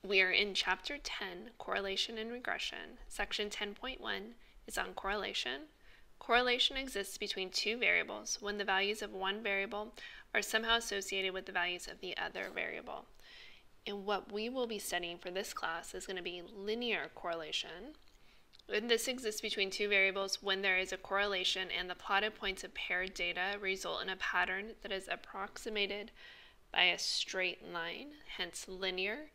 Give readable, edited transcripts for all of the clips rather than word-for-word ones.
We are in Chapter 10, Correlation and Regression. Section 10.1 is on correlation. Correlation exists between two variables when the values of one variable are somehow associated with the values of the other variable. And what we will be studying for this class is going to be linear correlation. And this exists between two variables when there is a correlation and the plotted points of paired data result in a pattern that is approximated by a straight line, hence linear.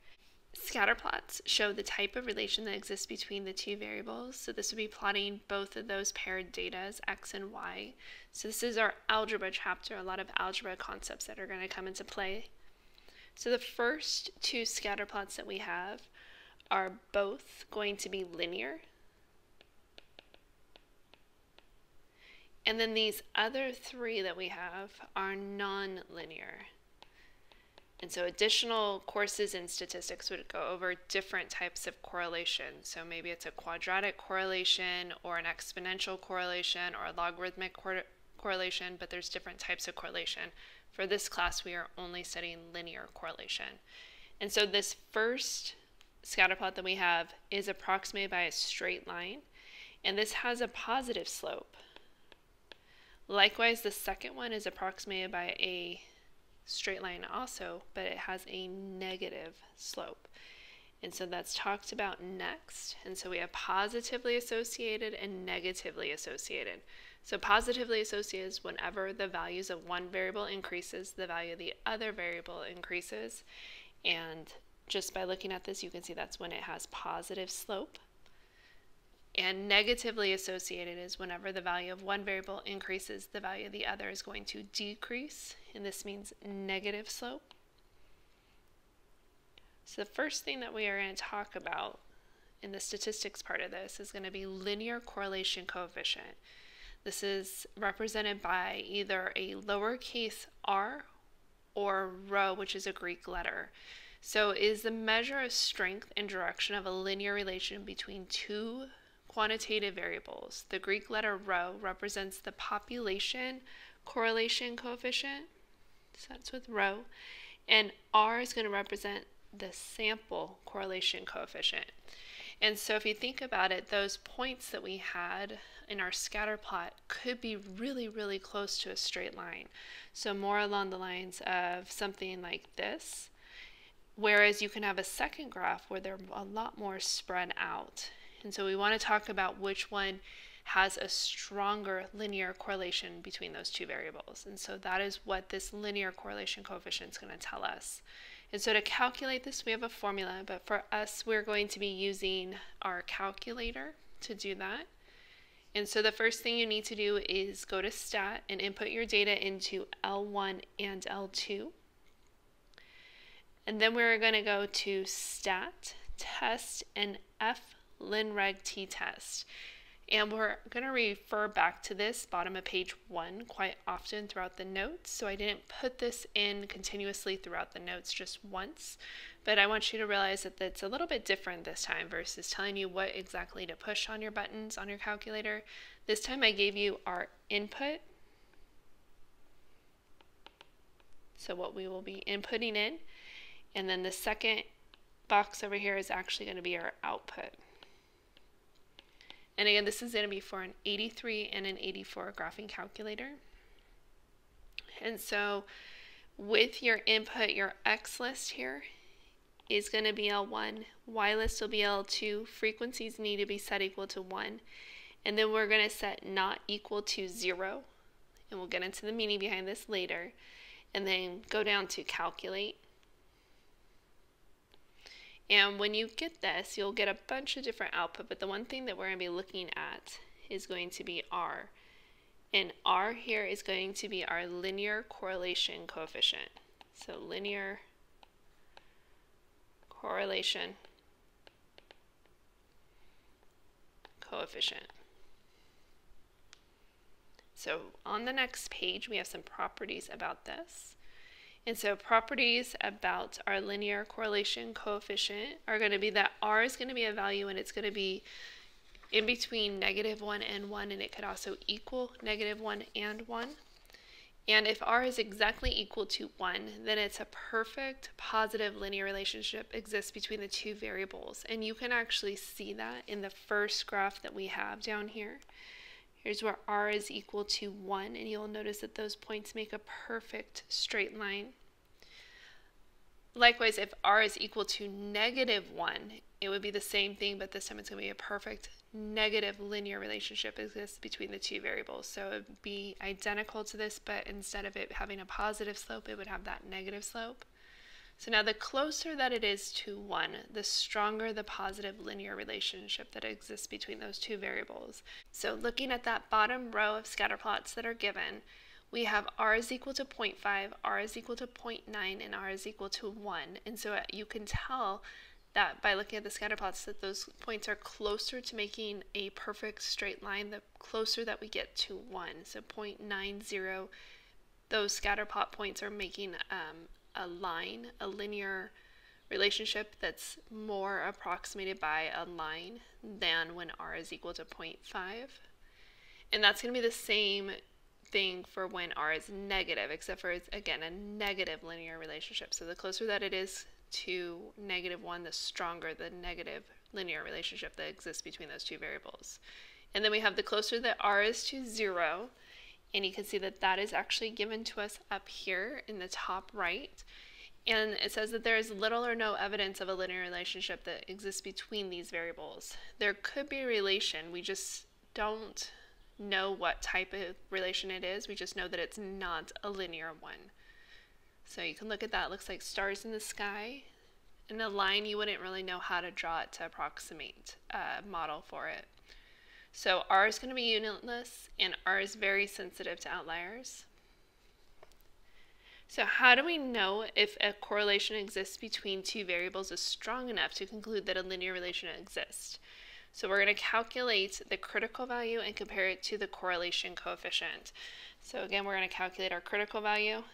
Scatter plots show the type of relation that exists between the two variables. So this would be plotting both of those paired data as x and y. So this is our algebra chapter, a lot of algebra concepts that are going to come into play. So the first two scatter plots that we have are both going to be linear. And then these other three that we have are non-linear. And so additional courses in statistics would go over different types of correlation. So maybe it's a quadratic correlation or an exponential correlation or a logarithmic correlation, but there's different types of correlation. For this class, we are only studying linear correlation. And so this first scatterplot that we have is approximated by a straight line, and this has a positive slope. Likewise, the second one is approximated by a straight line also, but it has a negative slope. And so that's talked about next. And so we have positively associated and negatively associated. So positively associated is whenever the values of one variable increases, the value of the other variable increases. And just by looking at this, you can see that's when it has positive slope. And negatively associated is whenever the value of one variable increases, the value of the other is going to decrease, and this means negative slope. So the first thing that we are going to talk about in the statistics part of this is going to be linear correlation coefficient. This is represented by either a lowercase r or rho, which is a Greek letter. So it is the measure of strength and direction of a linear relation between two quantitative variables. The Greek letter rho represents the population correlation coefficient, so that's with rho, and r is going to represent the sample correlation coefficient. And so if you think about it, those points that we had in our scatter plot could be really, really close to a straight line. So more along the lines of something like this, whereas you can have a second graph where they're a lot more spread out. And so we want to talk about which one has a stronger linear correlation between those two variables. And so that is what this linear correlation coefficient is going to tell us. And so to calculate this, we have a formula, but for us, we're going to be using our calculator to do that. And so the first thing you need to do is go to Stat and input your data into L1 and L2. And then we're going to go to Stat, Test, and Lin Reg T Test. And we're going to refer back to this bottom of page 1 quite often throughout the notes. So I didn't put this in continuously throughout the notes, just once. But I want you to realize that it's a little bit different this time versus telling you what exactly to push on your buttons on your calculator. This time I gave you our input. So what we will be inputting in. And then the second box over here is actually going to be our output. And again, this is going to be for an 83 and an 84 graphing calculator. And so with your input, your X list here is going to be L1, Y list will be L2, frequencies need to be set equal to 1, and then we're going to set not equal to 0, and we'll get into the meaning behind this later, and then go down to calculate. And when you get this, you'll get a bunch of different output, but the one thing that we're going to be looking at is going to be R. And R here is going to be our linear correlation coefficient. So linear correlation coefficient. So on the next page, we have some properties about this. And so properties about our linear correlation coefficient are going to be that R is going to be a value and it's going to be in between -1 and 1, and it could also equal -1 and 1. And if R is exactly equal to 1, then it's a perfect positive linear relationship exists between the two variables. And you can actually see that in the first graph that we have down here. Here's where R is equal to 1, and you'll notice that those points make a perfect straight line. Likewise, if R is equal to -1, it would be the same thing, but this time it's going to be a perfect negative linear relationship exists between the two variables. So it would be identical to this, but instead of it having a positive slope, it would have that negative slope. So now the closer that it is to 1, the stronger the positive linear relationship that exists between those two variables. So looking at that bottom row of scatter plots that are given, we have R is equal to 0.5, R is equal to 0.9, and R is equal to 1. And so you can tell that by looking at the scatter plots that those points are closer to making a perfect straight line the closer that we get to 1. So 0.90, those scatter plot points are making a line, a linear relationship that's more approximated by a line than when R is equal to 0.5. And that's going to be the same thing for when R is negative, except for it's, again, a negative linear relationship. So the closer that it is to -1, the stronger the negative linear relationship that exists between those two variables. And then we have the closer that R is to 0, and you can see that that is actually given to us up here in the top right. And it says that there is little or no evidence of a linear relationship that exists between these variables. There could be a relation, we just don't know what type of relation it is. We just know that it's not a linear one. So you can look at that, it looks like stars in the sky. In a line, you wouldn't really know how to draw it to approximate a model for it. So R is going to be unitless, and R is very sensitive to outliers. So how do we know if a correlation exists between two variables is strong enough to conclude that a linear relation exists? So we're going to calculate the critical value and compare it to the correlation coefficient. So again, we're going to calculate our critical value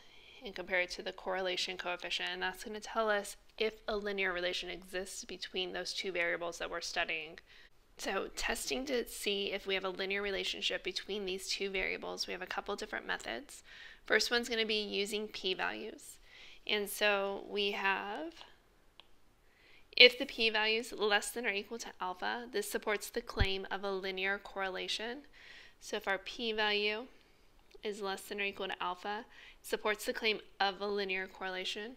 and compare it to the correlation coefficient, and that's going to tell us if a linear relation exists between those two variables that we're studying. So testing to see if we have a linear relationship between these two variables, we have a couple different methods. First one's going to be using p-values. And so we have, if the p-value is less than or equal to alpha, this supports the claim of a linear correlation. So if our p-value is less than or equal to alpha, it supports the claim of a linear correlation.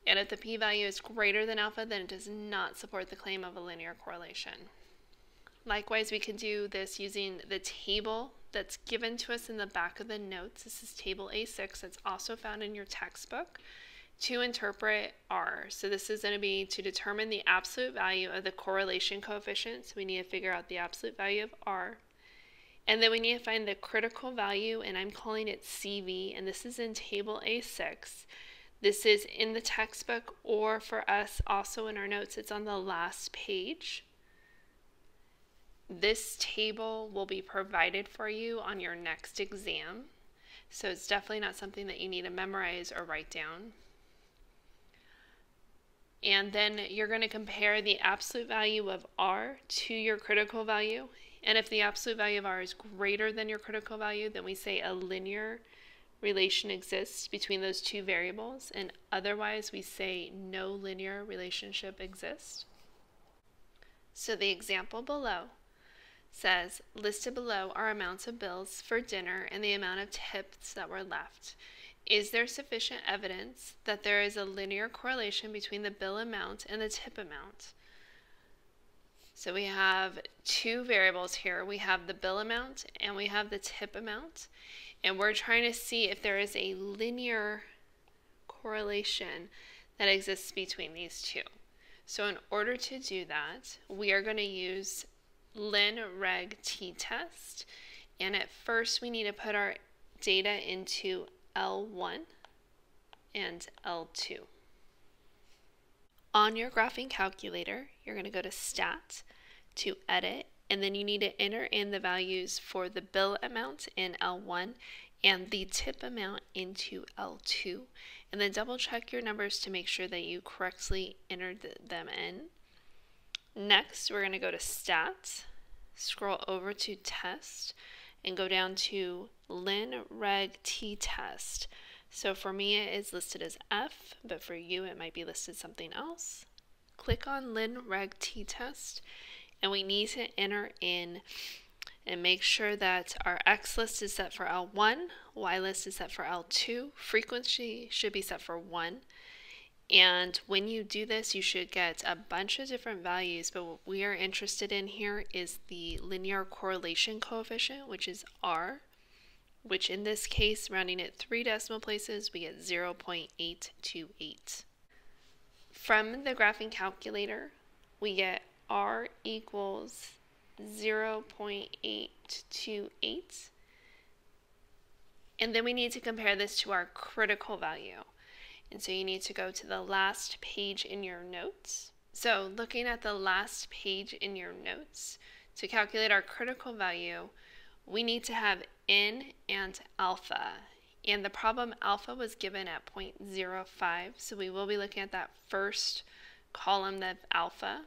And if the p-value is greater than alpha, then it does not support the claim of a linear correlation. Likewise, we can do this using the table that's given to us in the back of the notes. This is table A6 that's also found in your textbook to interpret R. So this is going to be to determine the absolute value of the correlation coefficient. So we need to figure out the absolute value of R. And then we need to find the critical value, and I'm calling it CV, and this is in table A6. This is in the textbook, or for us also in our notes, it's on the last page. This table will be provided for you on your next exam, so it's definitely not something that you need to memorize or write down. And then you're going to compare the absolute value of R to your critical value. And if the absolute value of R is greater than your critical value, then we say a linear relation exists between those two variables, and otherwise we say no linear relationship exists. So the example below says, listed below are amounts of bills for dinner and the amount of tips that were left. Is there sufficient evidence that there is a linear correlation between the bill amount and the tip amount? So we have two variables here. We have the bill amount and we have the tip amount. And we're trying to see if there is a linear correlation that exists between these two. So in order to do that, we are going to use Lin Reg T Test. And at first we need to put our data into L1 and L2. On your graphing calculator, you're going to go to Stat, to Edit, and then you need to enter in the values for the bill amount in L1 and the tip amount into L2. And then double check your numbers to make sure that you correctly entered them in. Next, we're going to go to Stat, scroll over to Test, and go down to Lin Reg T Test. So for me it is listed as F, but for you it might be listed something else. Click on Lin Reg T Test, and we need to enter in and make sure that our X list is set for L1, Y list is set for L2, frequency should be set for 1. And when you do this, you should get a bunch of different values, but what we are interested in here is the linear correlation coefficient, which is R, which in this case, rounding it 3 decimal places, we get 0.828. From the graphing calculator, we get R equals 0.828, and then we need to compare this to our critical value. And so you need to go to the last page in your notes. So looking at the last page in your notes, to calculate our critical value, we need to have N and alpha. And the problem alpha was given at 0.05, so we will be looking at that first column of alpha.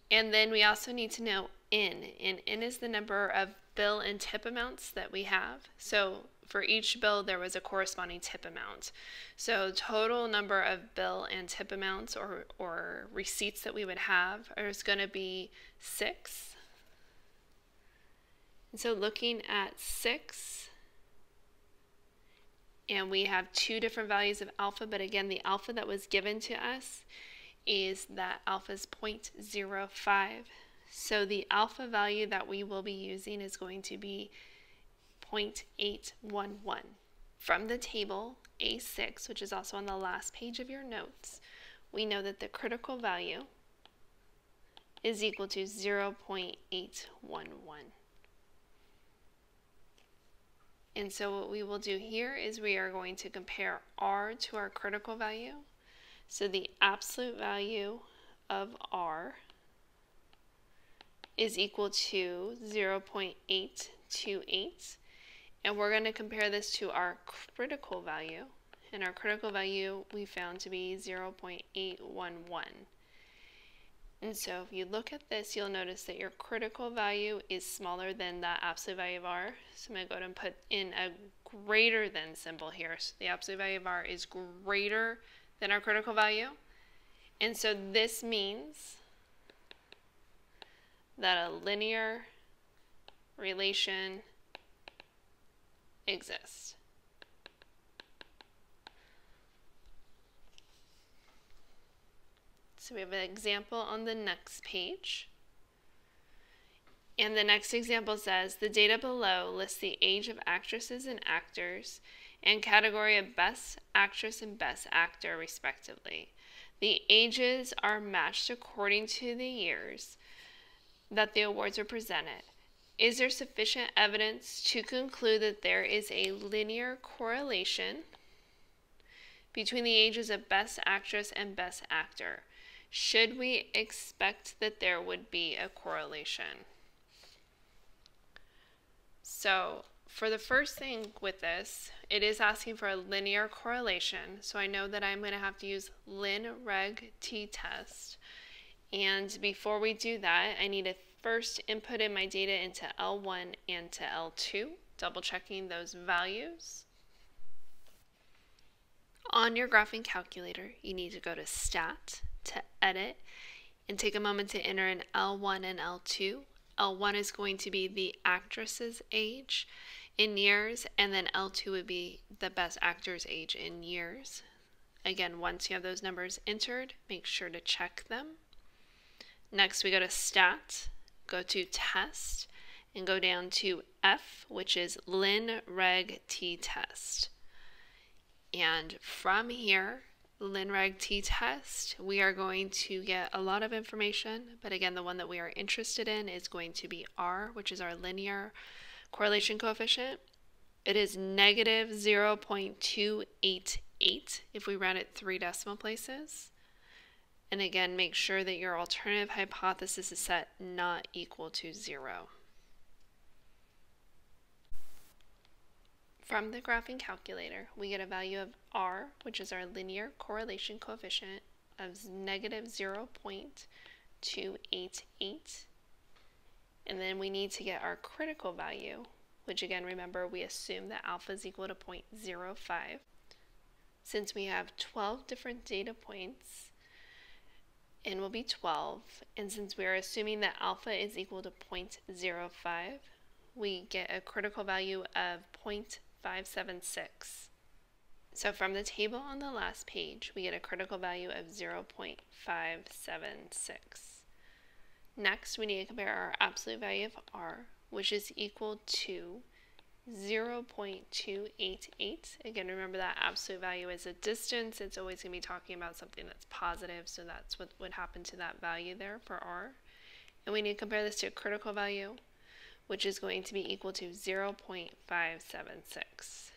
And then we also need to know N, and N is the number of bill and tip amounts that we have. So for each bill there was a corresponding tip amount. So total number of bill and tip amounts or receipts that we would have is going to be 6. And so looking at 6, and we have 2 different values of alpha, but again the alpha that was given to us is that alpha is 0.05. So the alpha value that we will be using is going to be 0.811. From the table A6, which is also on the last page of your notes, we know that the critical value is equal to 0.811. And so what we will do here is we are going to compare R to our critical value. So the absolute value of R is equal to 0.828, and we're going to compare this to our critical value, and our critical value we found to be 0.811. And so if you look at this, you'll notice that your critical value is smaller than the absolute value of R. So I'm going to go ahead and put in a greater than symbol here. So the absolute value of R is greater than our critical value. And so this means that a linear relation exists. So we have an example on the next page. And the next example says, the data below lists the age of actresses and actors and category of best actress and best actor respectively. The ages are matched according to the years that the awards were presented. Is there sufficient evidence to conclude that there is a linear correlation between the ages of best actress and best actor? Should we expect that there would be a correlation? So for the first thing with this, it is asking for a linear correlation. So I know that I'm going to have to use Lin Reg T Test. And before we do that, I need to first input in my data into L1 and to L2, double checking those values. On your graphing calculator, you need to go to Stat, to Edit, and take a moment to enter in L1 and L2. L1 is going to be the actress's age in years, and then L2 would be the best actor's age in years. Again, once you have those numbers entered, make sure to check them. Next, we go to Stat, go to Test, and go down to F, which is Lin Reg T Test. And from here, Lin Reg T Test, we are going to get a lot of information, but again, the one that we are interested in is going to be R, which is our linear correlation coefficient. It is negative 0.288 if we round it 3 decimal places. And again, make sure that your alternative hypothesis is set not equal to 0. From the graphing calculator, we get a value of R, which is our linear correlation coefficient, of negative 0.288. And then we need to get our critical value, which again, remember, we assume that alpha is equal to 0.05. Since we have 12 different data points, n will be 12, and since we are assuming that alpha is equal to 0.05, we get a critical value of 0.576. So from the table on the last page, we get a critical value of 0.576. Next, we need to compare our absolute value of r, which is equal to 0.288. Again, remember that absolute value is a distance. It's always going to be talking about something that's positive, so that's what would happen to that value there for r. And we need to compare this to a critical value, which is going to be equal to 0.576.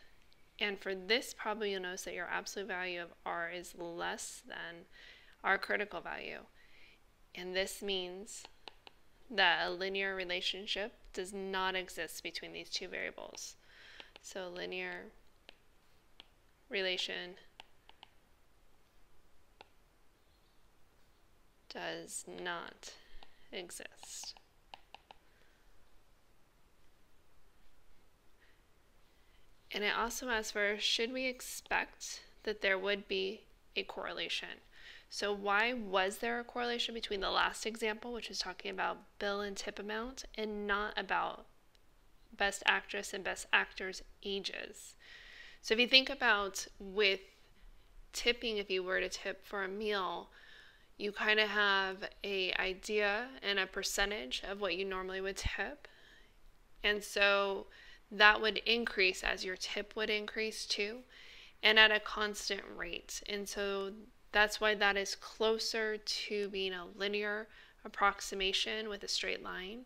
And for this problem, you'll notice that your absolute value of r is less than our critical value. And this means that a linear relationship does not exist between these two variables. So linear relation does not exist. And it also asks for, should we expect that there would be a correlation? So why was there a correlation between the last example, which is talking about bill and tip amount, and not about best actress and best actor's ages? So if you think about with tipping, if you were to tip for a meal, you kind of have an idea and a percentage of what you normally would tip. And so that would increase as your tip would increase too, and at a constant rate. And so that's why that is closer to being a linear approximation with a straight line,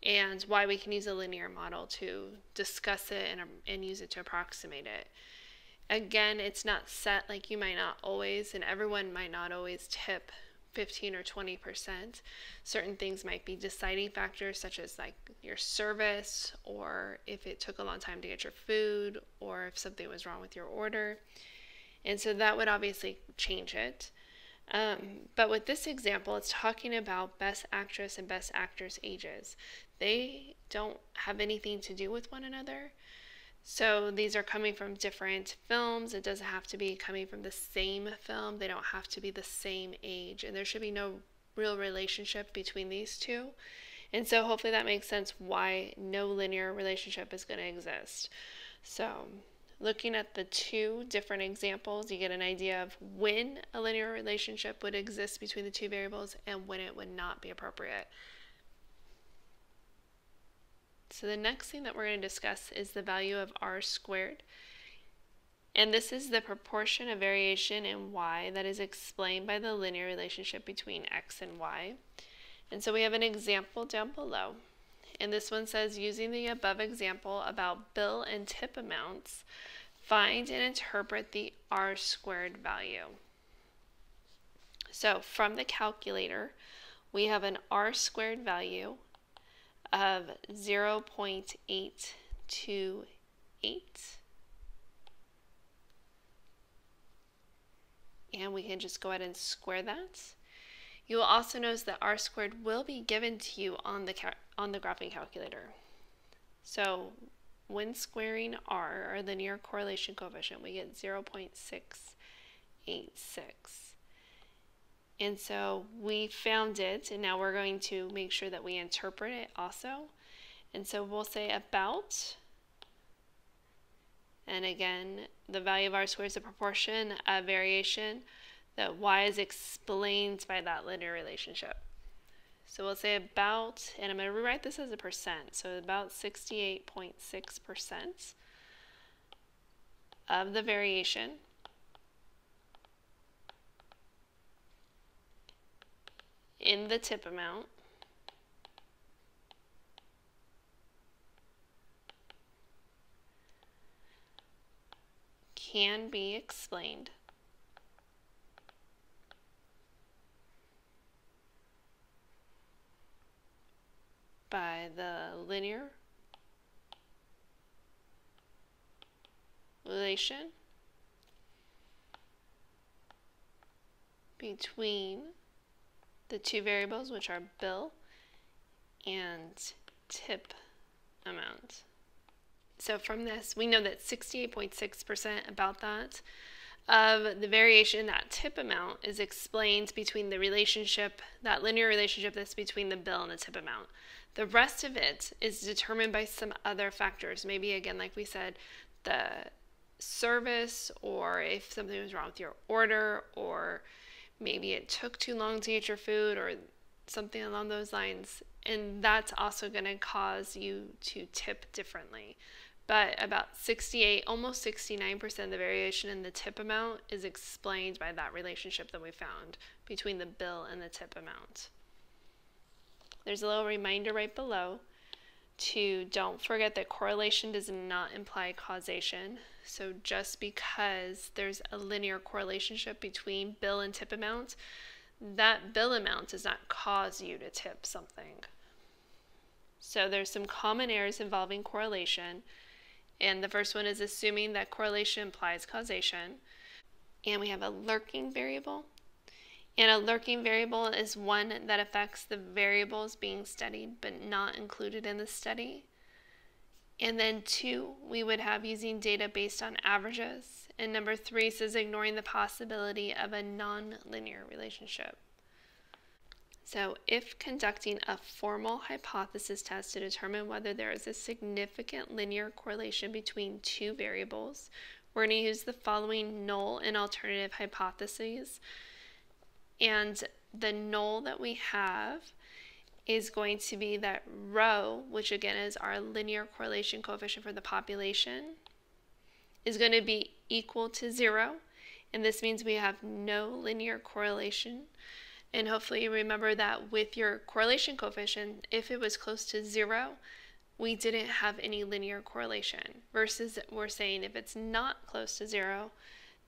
and why we can use a linear model to discuss it and use it to approximate it. Again, it's not set, like you might not always, and everyone might not always tip 15 or 20%. Certain things might be deciding factors, such as like your service, or if it took a long time to get your food, or if something was wrong with your order. And so that would obviously change it. But with this example, it's talking about best actress and best actor's ages. They don't have anything to do with one another. So these are coming from different films. It doesn't have to be coming from the same film. They don't have to be the same age. And there should be no real relationship between these two. And so hopefully that makes sense why no linear relationship is going to exist. So looking at the two different examples, you get an idea of when a linear relationship would exist between the two variables and when it would not be appropriate. So the next thing that we're going to discuss is the value of r squared. And this is the proportion of variation in y that is explained by the linear relationship between x and y. And so we have an example down below. And this one says, using the above example about bill and tip amounts, find and interpret the r squared value. So from the calculator, we have an r squared value of 0.828. And we can just go ahead and square that. You will also notice that r squared will be given to you on the graphing calculator. So when squaring r, our linear correlation coefficient, we get 0.686. And so we found it, and now we're going to make sure that we interpret it also. And so we'll say about, and again, the value of r squared is the proportion of variation that y is explained by that linear relationship. So we'll say about, and I'm going to rewrite this as a percent, so about 68.6% of the variation in the tip amount can be explained by the linear relation between the two variables, which are bill and tip amount. So from this, we know that 68.6% about that of the variation in that tip amount is explained between the relationship, that linear relationship that's between the bill and the tip amount. The rest of it is determined by some other factors. Maybe, again, like we said, the service, or if something was wrong with your order, or maybe it took too long to get your food, or something along those lines. And that's also going to cause you to tip differently. But about 68, almost 69% of the variation in the tip amount is explained by that relationship that we found between the bill and the tip amount. There's a little reminder right below to don't forget that correlation does not imply causation. So just because there's a linear correlation between bill and tip amount, that bill amount does not cause you to tip something. So there's some common errors involving correlation. And the first one is assuming that correlation implies causation. And we have a lurking variable. And a lurking variable is one that affects the variables being studied but not included in the study. And then 2, we would have using data based on averages. And number 3 says ignoring the possibility of a non-linear relationship. So if conducting a formal hypothesis test to determine whether there is a significant linear correlation between 2 variables, we're going to use the following null and alternative hypotheses. And the null that we have is going to be that rho, which again is our linear correlation coefficient for the population, is going to be equal to 0. And this means we have no linear correlation. And hopefully you remember that with your correlation coefficient, if it was close to 0, we didn't have any linear correlation. Versus we're saying if it's not close to 0,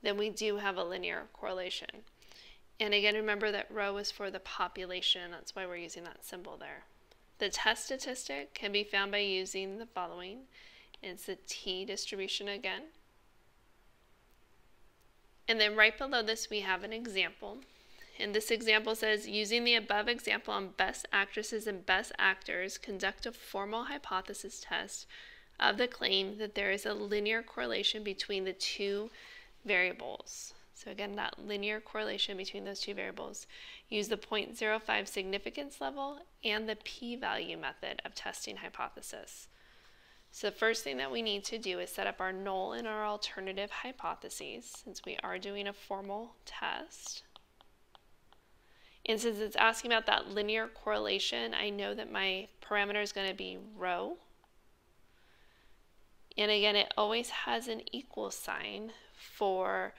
then we do have a linear correlation. And again, remember that rho is for the population. That's why we're using that symbol there. The test statistic can be found by using the following. It's the t distribution again. And then right below this, we have an example. And this example says, using the above example on best actresses and best actors, conduct a formal hypothesis test of the claim that there is a linear correlation between the 2 variables. So again, that linear correlation between those 2 variables. Use the 0.05 significance level and the p-value method of testing hypothesis. So the first thing that we need to do is set up our null and our alternative hypotheses, since we are doing a formal test. And since it's asking about that linear correlation, I know that my parameter is going to be rho. And again, it always has an equal sign for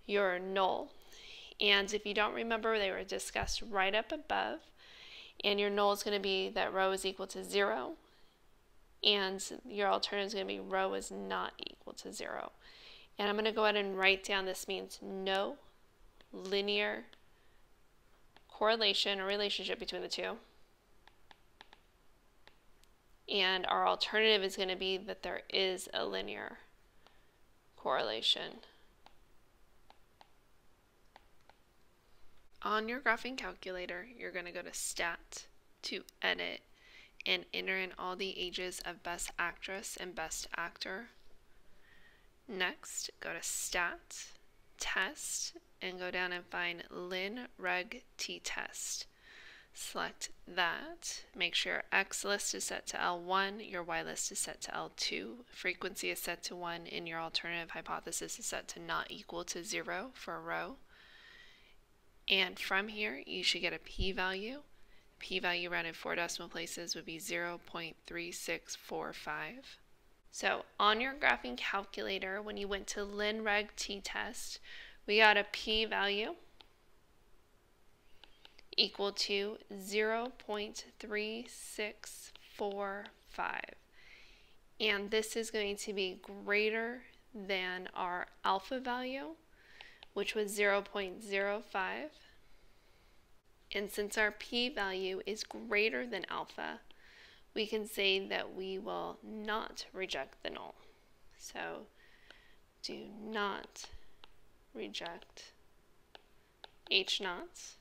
your null. And if you don't remember, they were discussed right up above. And your null is going to be that rho is equal to 0. And your alternative is going to be rho is not equal to 0. And I'm going to go ahead and write down this means no linear correlation or relationship between the 2. And our alternative is going to be that there is a linear correlation. On your graphing calculator, you're going to go to Stat to Edit and enter in all the ages of Best Actress and Best Actor. Next, go to Stat, Test, and go down and find Lin Reg T Test. Select that. Make sure your X list is set to L1, your Y list is set to L2, frequency is set to 1, and your alternative hypothesis is set to not equal to 0 for a rho. And from here, you should get a p-value. P-value rounded 4 decimal places would be 0.3645. So on your graphing calculator, when you went to Lin Reg T Test, we got a p-value equal to 0.3645. And this is going to be greater than our alpha value, which was 0.05. And since our p-value is greater than alpha, we can say that we will not reject the null. So do not reject H naught.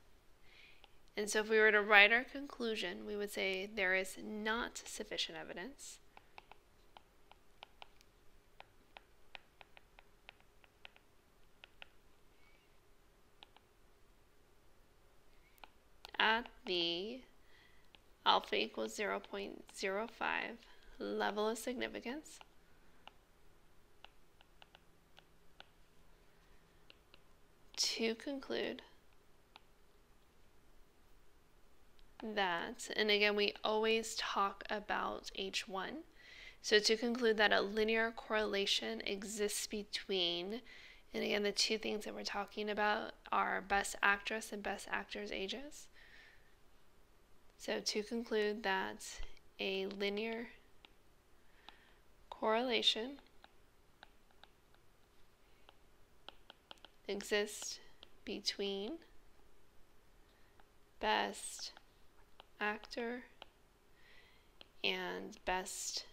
And so if we were to write our conclusion, we would say there is not sufficient evidence at the alpha equals 0.05 level of significance to conclude that, and again, we always talk about H1, so to conclude that a linear correlation exists between, and again, the two things that we're talking about are best actress and best actor's ages. So to conclude that a linear correlation exists between best actor and best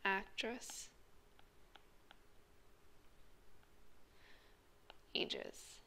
actress ages.